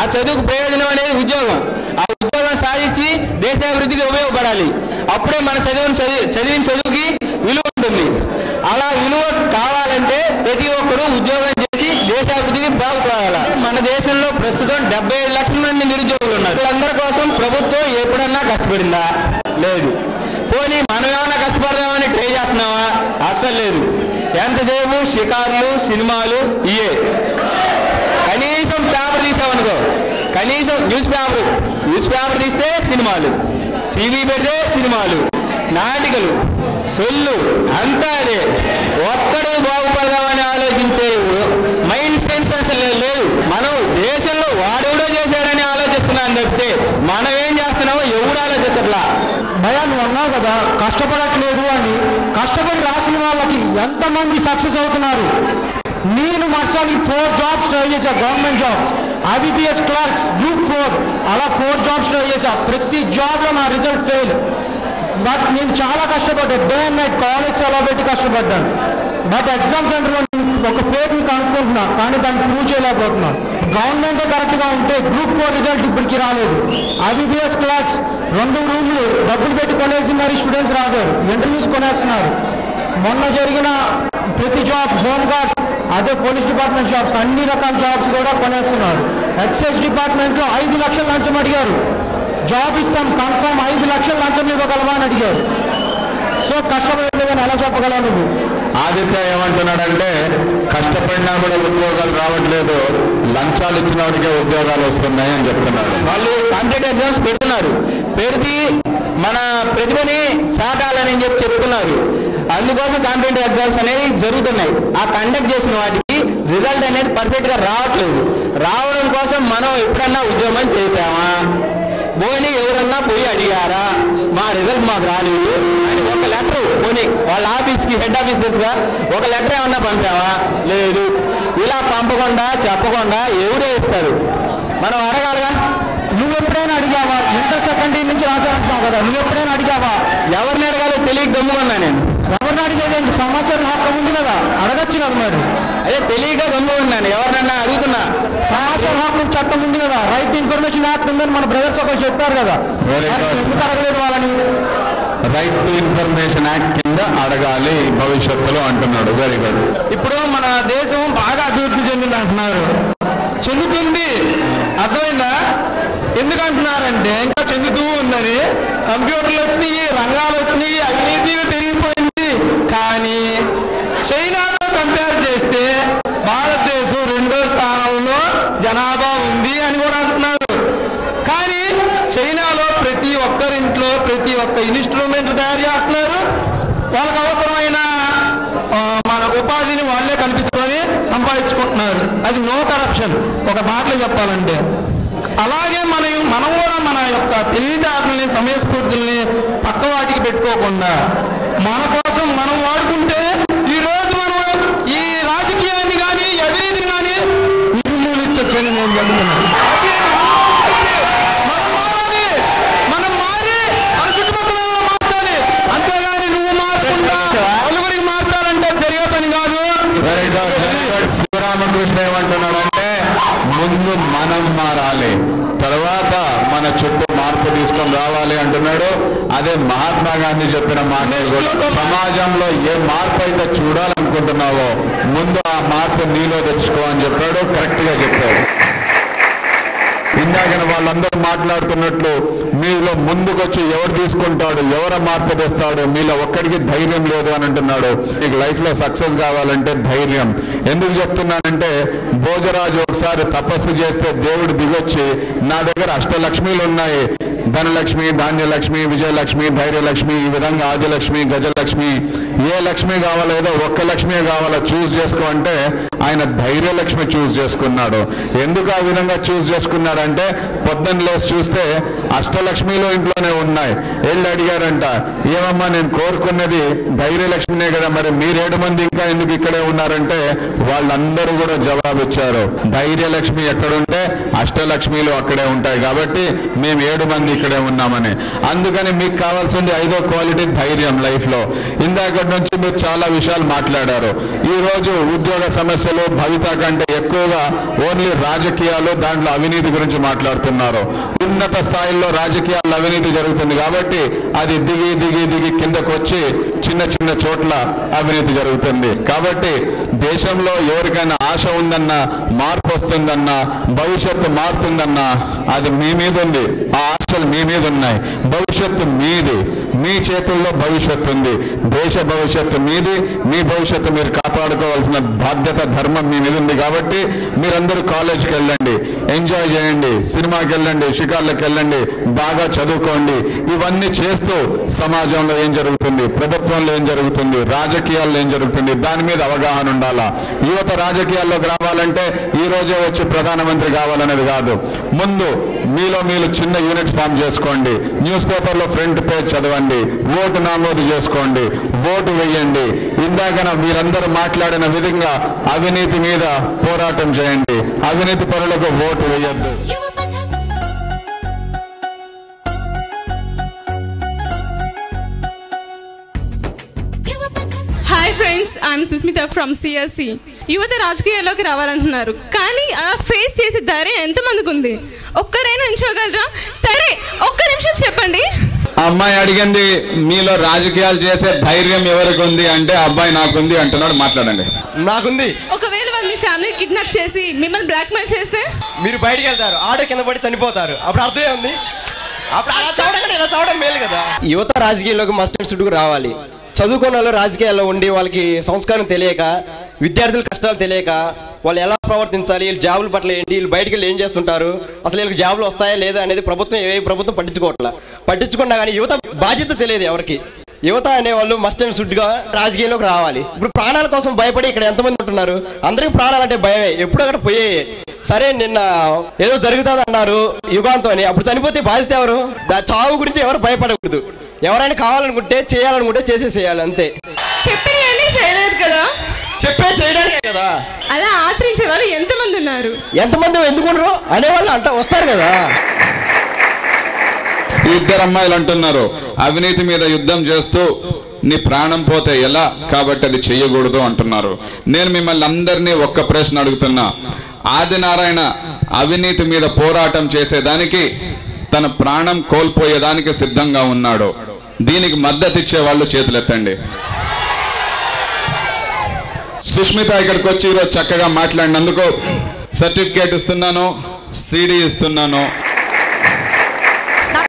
ఆ చదువుకు ప్రయోజనం అనేది ఉద్యోగం. ఆ ఉద్యోగం సాధించి దేశాభివృద్ధికి ఉపయోగపడాలి. అప్పుడే మన చదివిన చదువుకి విలువ ఉంటుంది. అలా విలువ కావాలంటే ప్రతి ఒక్కరూ ఉద్యోగం చేసి దేశాభివృద్ధికి బాగుపడాలి. మన దేశంలో ప్రస్తుతం 75 లక్షల మంది నిరుద్యోగులు ఉన్నారు. వీళ్ళందరి కోసం ప్రభుత్వం ఎప్పుడన్నా కష్టపడిందా? లేదు. పోనీ మనం ఏమైనా కష్టపడదామని ట్రై చేస్తున్నావా? అస్సలు లేదు. ఎంతసేపు షికార్లు, సినిమాలు ఇయే. కనీసం పేపర్ తీసామనుకో, కనీసం న్యూస్ పేపర్ తీస్తే సినిమాలు, టీవీ పెడితే సినిమాలు, నాటికలు, సొల్లు అంతా అదే. ఒక్కడు బాగుపడదామని ఆలోచించే మైండ్ సెన్స్ అసలు లేదు. మనం దేశంలో వాడెవడో చేశాడని ఆలోచిస్తున్నాను తప్పితే మనం ఏం చేస్తున్నామో ఎవడు ఆలోచించట్లా. భయా నువ్వు అన్నావు కదా కష్టపడట్లేదు అని. కష్టపడి రాసిన వాళ్ళకి ఎంతమంది సక్సెస్ అవుతున్నారు? నేను వర్షానికి 4 జాబ్స్ ట్రై చేశా, government jobs, IBPS clerks, group 4, అలా 4 జాబ్స్ ట్రై చేశా. ప్రతి జాబ్లో నా రిజల్ట్ ఫెయిల్. బట్ నేను చాలా కష్టపడ్డాను, డే అండ్ నైట్ కాలేజ్ సెలవు పెట్టి కష్టపడ్డాను. బట్ ఎగ్జామ్ సెంటర్లో ఒక ఫేక్ని కనుక్కుంటున్నా, కానీ దాన్ని ప్రూవ్ చేయలేకపోతున్నాను. గవర్నమెంటే కరెక్ట్గా ఉంటే గ్రూప్ 4 రిజల్ట్ ఇప్పటికి రాలేదు. IBPS క్లర్క్స్ 2 రూమ్లు డబ్బులు పెట్టి కొనేసి మరి స్టూడెంట్స్ రాశారు, ఇంటర్వ్యూస్ కొనేస్తున్నారు. మొన్న జరిగిన ప్రతి జాబ్, హోమ్ గార్డ్స్, అదే పోలీస్ డిపార్ట్మెంట్ జాబ్స్, అన్ని రకాల జాబ్స్ కూడా కొనేస్తున్నారు. ఎక్సైజ్ డిపార్ట్మెంట్లో 5 లక్షలు లంచం అడిగారు. జాబ్ ఇస్తాం కన్ఫర్మ్ 5 లక్షలు లంచం ఇవ్వగలవా అని అడిగారు. సో కష్టపడలేదని ఎలా చెప్పగలవు నువ్వు? ఆదిత్య ఏమంటున్నాడంటే కష్టపడినా కూడా ఉద్యోగాలు రావట్లేదు, లంచాలు ఇచ్చిన వాడికే ఉద్యోగాలు వస్తున్నాయి అని చెప్తున్నాడు. వాళ్ళు కాంపిటేటివ్ ఎగ్జామ్స్ పెడితే మన ప్రతిభని చాటాలని చెప్తున్నారు. అందుకోసం కాంపిటేటివ్ ఎగ్జామ్స్ అనేవి జరుగుతున్నాయి. ఆ కండక్ట్ చేసిన వాటికి రిజల్ట్ అనేది పర్ఫెక్ట్గా రావట్లేదు. రావడం కోసం మనం ఎప్పుడన్నా ఉద్యోగం చేసామా? పోనీ ఎవరన్నా పోయి అడిగారా మా రిజల్ట్ మాకు రాలేదు అని ఒక లెటర్ పోనీ వాళ్ళ ఆఫీస్కి, హెడ్ ఆఫీస్ తెలుసుగా, ఒక లెటర్ ఏమన్నా పంపావా? లేదు. ఇలా పంపకుండా చెప్పకుండా ఎవరే ఇస్తారు? మనం అడగాలిగా. నువ్వు ఎప్పుడైనా అడిగావా? ఇంటర్ సెకండ్ ఇయర్ నుంచి రాసానంటున్నావు కదా, నువ్వు ఎప్పుడైనా అడిగావా? ఎవరిని అడగాలో తెలియక గమ్ముకున్నా నేను. ఎవరిని అడిగేది? సమాచారం హక్కు ఉంది కదా, అడగచ్చు కదా. మరి అదే తెలియక గమ్ముకున్నాను. ఎవరినన్నా అడుగుతున్నా. సమాచార హక్కు చట్టం ఉంది కదా, రైట్ ఇన్ఫర్మేషన్ యాక్ట్ ఉందని మన బ్రదర్స్ ఒకరు చెప్పారు కదా, ఎందుకు అడగలేదు వాళ్ళని? రైట్ టు ఇన్ఫర్మేషన్ యాక్ట్ కింద అడగాలి భవిష్యత్తులో అంటున్నాడు. Very good. ఇప్పుడు మన దేశం బాగా అభివృద్ధి చెందింది అంటున్నారు. చెందుతుంది, అర్థమైందా? ఎందుకు అంటున్నారంటే ఇంకా చెందుతూ ఉందని. కంప్యూటర్లు వచ్చినాయి, రంగాలు వచ్చినాయి, అవినీతి పెరిగిపోయింది. కానీ చైనాతో కంపేర్ చేస్తే భారతదేశం 2వ స్థానంలో జనాభా ఉంది అని కూడా అంటున్నారు. కానీ చైనాలో ప్రతి ఒక్కరింట్లో ప్రతి ఒక్క ఇన్స్ట్రుమెంట్ తయారు చేస్తున్నారు. వాళ్ళకు అవసరమైన మన ఉపాధిని వాళ్ళే కల్పించుకొని సంపాదించుకుంటున్నారు. అది నో కరప్షన్ ఒక మాటలో చెప్పాలంటే. అలాగే మనం కూడా మన యొక్క తెలివితేటల్ని, సమయస్ఫూర్తుల్ని పక్క వాటికి పెట్టుకోకుండా మన కోసం మనం వాడుకుంటే ఈరోజు మనం ఈ రాజకీయాన్ని కానీ అవినీతిని కానీ నిర్మూలించొచ్చని నేను చెప్తున్నాను. మనం మారి మన చుట్టుపక్కల మార్చాలి. అంతేగాని నువ్వు మార్చకుండా నలుగురికి మార్చాలంటే జరిగే పని కాదు. శివరామకృష్ణ ఏమంటున్నాడంటే ముందు మనం మారాలి, తర్వాత మన చుట్టూ మార్పు తీసుకొని రావాలి అంటున్నాడు. అదే మహాత్మా గాంధీ చెప్పిన మాట. సమాజంలో ఏ మార్పు అయితే చూడాలనుకుంటున్నావో ముందు ఆ మార్పు నీలో తెచ్చుకో అని చెప్పాడు. కరెక్ట్ గా చెప్పాడు. ఇందాక వాళ్ళందరూ మాట్లాడుతున్నట్లు మీలో ముందుకొచ్చి ఎవరు తీసుకుంటాడు, ఎవరు మార్పు తెస్తాడు, మీలో ఒక్కడికి ధైర్యం లేదు అని అంటున్నాడు. మీకు లైఫ్ లో సక్సెస్ కావాలంటే ధైర్యం. ఎందుకు చెప్తున్నానంటే భోజరాజు ఒకసారి తపస్సు చేస్తే దేవుడు దిగొచ్చి నా దగ్గర అష్టలక్ష్మిలు ఉన్నాయి, ధనలక్ష్మి, ధాన్యలక్ష్మి, విజయలక్ష్మి, ధైర్యలక్ష్మి, ఈ విధంగా ఆదిలక్ష్మి, గజలక్ష్మి, ఏ లక్ష్మి కావాలో ఏదో ఒక్క లక్ష్మి కావాలో చూస్ చేసుకో అంటే ఆయన ధైర్యలక్ష్మి చూస్ చేసుకున్నాడు. ఎందుకు ఆ విధంగా చూస్ చేసుకున్నాడంటే పొద్దున్న లేసి చూస్తే అష్టలక్ష్మిలో ఇంట్లోనే ఉన్నాయి. వెళ్ళి అడిగారంట, ఏమమ్మా నేను కోరుకున్నది ధైర్యలక్ష్మినే కదా, మరి మీరు 7 మంది ఇంకా ఎందుకు ఇక్కడే ఉన్నారంటే వాళ్ళందరూ కూడా జవాబిచ్చారు, ధైర్యలక్ష్మి ఎక్కడుంటే అష్టలక్ష్మిలు అక్కడే ఉంటాయి కాబట్టి మేము 7 మంది ఇక్కడే ఉన్నామని. అందుకని మీకు కావాల్సింది 5వ క్వాలిటీ ధైర్యం లైఫ్లో. ఇందాకటి నుంచి మీరు చాలా విషయాలు మాట్లాడారు. ఈరోజు ఉద్యోగ సమస్యలు భవిత కంటే ఎక్కువగా ఓన్లీ రాజకీయాలు, దాంట్లో అవినీతి గురించి మాట్లాడుతున్నారు. ఉన్నత స్థాయిలో రాజకీయాల్లో అవినీతి జరుగుతుంది కాబట్టి అది దిగి దిగి దిగి కిందకు వచ్చి చిన్న చిన్న చోట్ల అవినీతి జరుగుతుంది. కాబట్టి దేశంలో ఎవరికైనా ఆశ ఉందన్నా, మార్పు వస్తుందన్నా, భవిష్యత్తు మారుతుందన్నా అది మీ మీద ఉంది. ఆ ఆశలు మీ మీద ఉన్నాయి. భవిష్యత్తు మీది, మీ చేతుల్లో భవిష్యత్తు ఉంది. దేశ భవిష్యత్తు మీది. మీ భవిష్యత్తు మీరు కాపాడుకోవాల్సిన బాధ్యత, ధర్మం మీ మీద ఉంది. కాబట్టి మీరందరూ కాలేజ్కి వెళ్ళండి, ఎంజాయ్ చేయండి, సినిమాకి వెళ్ళండి, షికార్లకు వెళ్ళండి, బాగా చదువుకోండి. ఇవన్నీ చేస్తూ సమాజంలో ఏం జరుగుతుంది, ప్రభుత్వంలో ఏం జరుగుతుంది, రాజకీయాల్లో ఏం జరుగుతుంది, దాని మీద అవగాహన ఉండాలా. యువత రాజకీయాల్లోకి రావాలంటే ఈ రోజే వచ్చి ప్రధానమంత్రి కావాలనేది కాదు. ముందు మీలో మీరు చిన్న యూనిట్ ఫామ్ చేసుకోండి, న్యూస్ పేపర్లో ఫ్రంట్ పేజ్ చదవండి, ఓటు నమోదు చేసుకోండి, ఓటు వేయండి. ఇందాకన మీరందరూ మాట్లాడిన విధంగా అవినీతి మీద పోరాటం చేయండి. అవినీతి పరులకు ఓటు వేయద్దు. Hi friends, I'm Sushmita from CSC. యువత రాజకీయాల్లోకి రావాలంటున్నారు, కానీ అలా ఫేస్ చేసే ధైర్యం ఎంతమందికి ఉంది? ఒక్కరైనా ఎంచుకోగలరా? సరే, ఒక్క నిమిషం చెప్పండి. అమ్మాయి అడిగింది మీలో రాజకీయాలు చేసే ధైర్యం ఎవరికి ఉంది అంటే అబ్బాయి నాకుంది అంటున్నాడు. మాట్లాడండి. నాకుంది. ఒకవేళ వాళ్ళు మీ ఫ్యామిలీ కిడ్నాప్ చేసి మిమ్మల్ని బ్లాక్మెయిల్ చేస్తే మీరు బయటికి వెళ్తారు, ఆటో కింద పడి చనిపోతారు. అప్పుడు అర్థమే ఉంది. అప్పుడు అలా చూడకండి, ఇలా చూడడం మేలు కదా. యువత రాజకీయాల్లోకి మస్ట్ అండ్ షుడ్గా రావాలి. చదువుకున్న వాళ్ళు రాజకీయాల్లో ఉండి వాళ్ళకి సంస్కారం తెలియక, విద్యార్థుల కష్టాలు తెలియక, వాళ్ళు ఎలా ప్రవర్తించాలి, వీళ్ళు జాబుల పట్ల ఏంటి, వీళ్ళు బయటికి వెళ్ళి ఏం చేస్తుంటారు, అసలు వీళ్ళకి జాబులు వస్తాయా లేదా అనేది ప్రభుత్వం పట్టించుకున్నా కానీ యువత బాధ్యత తెలియదు ఎవరికి. యువత అనేవాళ్ళు మస్ట్ అండ్ షుడ్గా రాజకీయాల్లోకి రావాలి. ఇప్పుడు ప్రాణాల కోసం భయపడి ఇక్కడ ఎంతమంది ఉంటున్నారు? అందరికీ ప్రాణాలంటే భయమే, ఎప్పుడు అక్కడ పోయాయి. సరే, నిన్న ఏదో జరుగుతుంది అన్నారు యుగాంతో అని, అప్పుడు చనిపోతే బాధ్యత ఎవరు? చావు గురించి ఎవరు భయపడకూడదు. ఎవరైనా కావాలనుకుంటే, చేయాలనుకుంటే చేసేసేయాలి, అంతే. చెప్పేది చేయలేదు కదా, చేయడానికే కదా. అలా ఆచరించే వాళ్ళు ఎంతమంది ఉన్నారు? ఎంతమంది ఎందుకున్నారు అనేవాళ్ళు వస్తారు కదా. ఇద్దరు అమ్మాయిలు అంటున్నారు అవినీతి మీద యుద్ధం చేస్తూ నీ ప్రాణం పోతే ఎలా, కాబట్టి అది చెయ్యకూడదు అంటున్నారు. నేను మిమ్మల్ని అందరినీ ఒక్క ప్రశ్న అడుగుతున్నా. ఆదినారాయణ అవినీతి మీద పోరాటం చేసేదానికి, తన ప్రాణం కోల్పోయేదానికి సిద్ధంగా ఉన్నాడు. దీనికి మద్దతు ఇచ్చే వాళ్ళు చేతులెత్తండి. సుష్మిత ఇక్కడికి వచ్చి ఈరోజు చక్కగా మాట్లాడినందుకు సర్టిఫికేట్ ఇస్తున్నాను, CD ఇస్తున్నాను.